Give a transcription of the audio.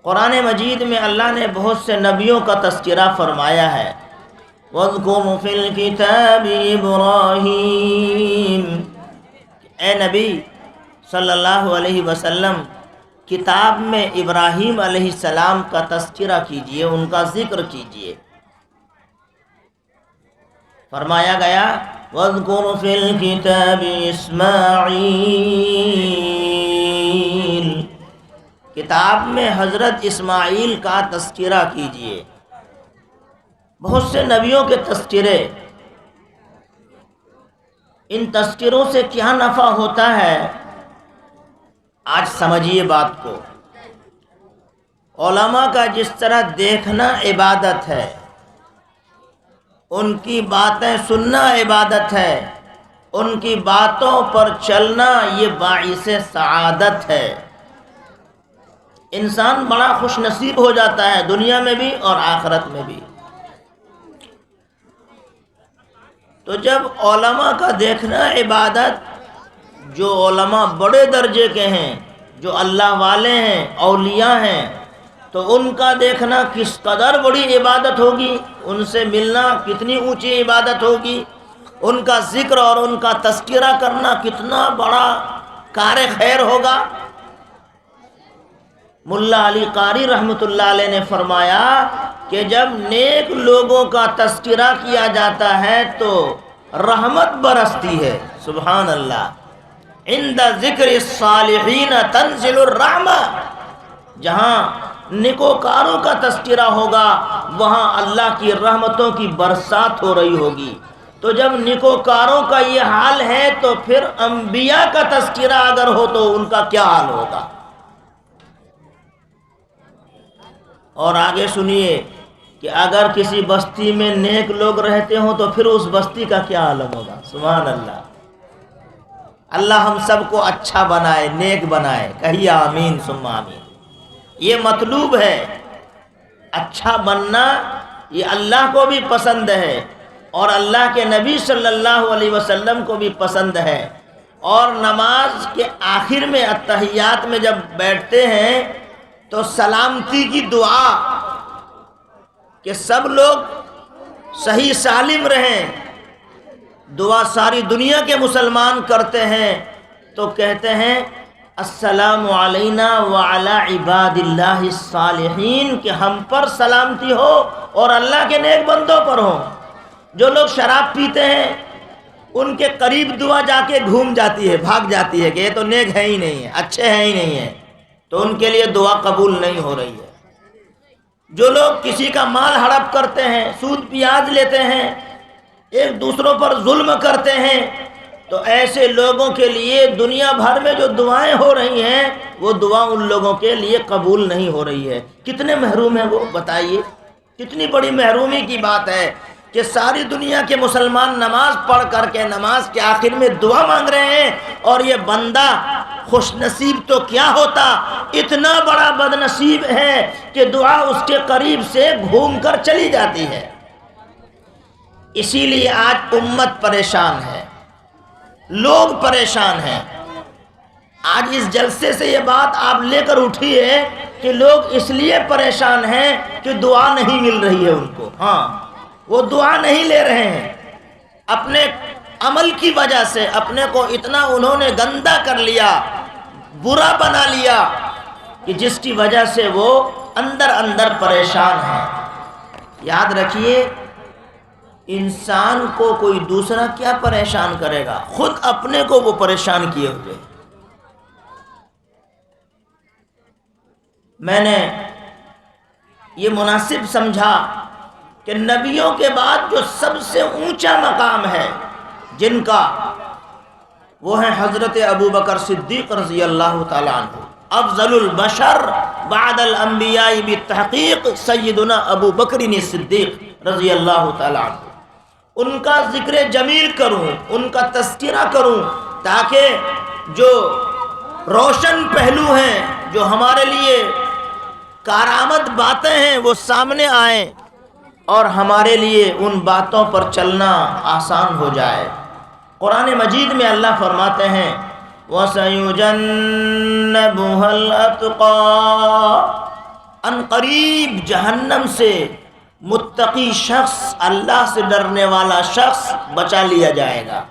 قرآن مجید میں اللہ نے بہت سے نبیوں کا تذکرہ فرمایا ہے۔ وَاذْكُرْ فِي الْكِتَابِ إِبْرَاهِيمَ، اے نبی صلی اللہ علیہ وسلم کتاب میں ابراہیم علیہ السلام کا تذکرہ کیجئے، ان کا ذکر کیجئے۔ فرمایا گیا وَاذْكُرْ فِي الْكِتَابِ إِسْمَاعِيلَ، کتاب میں حضرت اسماعیل کا تذکرہ کیجئے۔ بہت سے نبیوں کے تذکرے، ان تذکروں سے کیا نفع ہوتا ہے آج سمجھیے بات کو۔ علماء کا جس طرح دیکھنا عبادت ہے، ان کی باتیں سننا عبادت ہے، ان کی باتوں پر چلنا یہ باعث سعادت ہے۔ انسان بڑا خوش نصیب ہو جاتا ہے دنیا میں بھی اور آخرت میں بھی۔ تو جب علماء کا دیکھنا عبادت، جو علماء بڑے درجے کے ہیں، جو اللہ والے ہیں، اولیاء ہیں، تو ان کا دیکھنا کس قدر بڑی عبادت ہوگی، ان سے ملنا کتنی اونچی عبادت ہوگی، ان کا ذکر اور ان کا تذکرہ کرنا کتنا بڑا کار خیر ہوگا۔ ملا علی قاری رحمۃ اللہ علیہ نے فرمایا کہ جب نیک لوگوں کا تذکرہ کیا جاتا ہے تو رحمت برستی ہے۔ سبحان اللہ، عند ذکر الصالحین تنزل الرحمہ، جہاں نیکوکاروں کا تذکرہ ہوگا وہاں اللہ کی رحمتوں کی برسات ہو رہی ہوگی۔ تو جب نیکوکاروں کا یہ حال ہے تو پھر انبیاء کا تذکرہ اگر ہو تو ان کا کیا حال ہوگا۔ اور آگے سنیے کہ اگر کسی بستی میں نیک لوگ رہتے ہوں تو پھر اس بستی کا کیا عالم ہوگا۔ سبحان اللہ، اللہ ہم سب کو اچھا بنائے، نیک بنائے، کہیے آمین ثم آمین۔ یہ مطلوب ہے، اچھا بننا یہ اللہ کو بھی پسند ہے اور اللہ کے نبی صلی اللہ علیہ وسلم کو بھی پسند ہے۔ اور نماز کے آخر میں اتحیات میں جب بیٹھتے ہیں تو سلامتی کی دعا کہ سب لوگ صحیح سالم رہیں، دعا ساری دنیا کے مسلمان کرتے ہیں تو کہتے ہیں السلام علینا وعلی عباد اللہ الصالحین، کہ ہم پر سلامتی ہو اور اللہ کے نیک بندوں پر ہو۔ جو لوگ شراب پیتے ہیں ان کے قریب دعا جا کے گھوم جاتی ہے، بھاگ جاتی ہے کہ یہ تو نیک ہے ہی نہیں ہے، اچھے ہیں ہی نہیں ہیں، تو ان کے لیے دعا قبول نہیں ہو رہی ہے۔ جو لوگ کسی کا مال ہڑپ کرتے ہیں، سود پیاز لیتے ہیں، ایک دوسروں پر ظلم کرتے ہیں، تو ایسے لوگوں کے لیے دنیا بھر میں جو دعائیں ہو رہی ہیں وہ دعا ان لوگوں کے لیے قبول نہیں ہو رہی ہے۔ کتنے محروم ہیں وہ، بتائیے، کتنی بڑی محرومی کی بات ہے کہ ساری دنیا کے مسلمان نماز پڑھ کر کے نماز کے آخر میں دعا مانگ رہے ہیں اور یہ بندہ خوش نصیب تو کیا ہوتا، اتنا بڑا بد نصیب ہے کہ دعا اس کے قریب سے گھوم کر چلی جاتی ہے۔ اسی لیے آج امت پریشان ہے، لوگ پریشان ہیں۔ آج اس جلسے سے یہ بات آپ لے کر اٹھی ہے کہ لوگ اس لیے پریشان ہیں کہ دعا نہیں مل رہی ہے ان کو۔ ہاں، وہ دعا نہیں لے رہے ہیں، اپنے عمل کی وجہ سے اپنے کو اتنا انہوں نے گندا کر لیا، برا بنا لیا کہ جس کی وجہ سے وہ اندر اندر پریشان ہیں۔ یاد رکھیے، انسان کو کوئی دوسرا کیا پریشان کرے گا، خود اپنے کو وہ پریشان کیے ہوئے۔ میں نے یہ مناسب سمجھا کہ نبیوں کے بعد جو سب سے اونچا مقام ہے جن کا، وہ ہیں حضرت ابو بکر صدیق رضی اللہ تعالیٰ عنہ۔ افضل البشر بعد الانبیاء بالتحقیق سیدنا ابو بکر صدیق رضی اللہ تعالیٰ عنہ۔ ان کا ذکر جمیل کروں، ان کا تذکرہ کروں تاکہ جو روشن پہلو ہیں، جو ہمارے لیے کارآمد باتیں ہیں وہ سامنے آئیں اور ہمارے لیے ان باتوں پر چلنا آسان ہو جائے۔ قرآن مجید میں اللہ فرماتے ہیں وَسَيُجَنَّبُهَا الْأَتْقَى، ان قریب جہنم سے متقی شخص، اللہ سے ڈرنے والا شخص بچا لیا جائے گا۔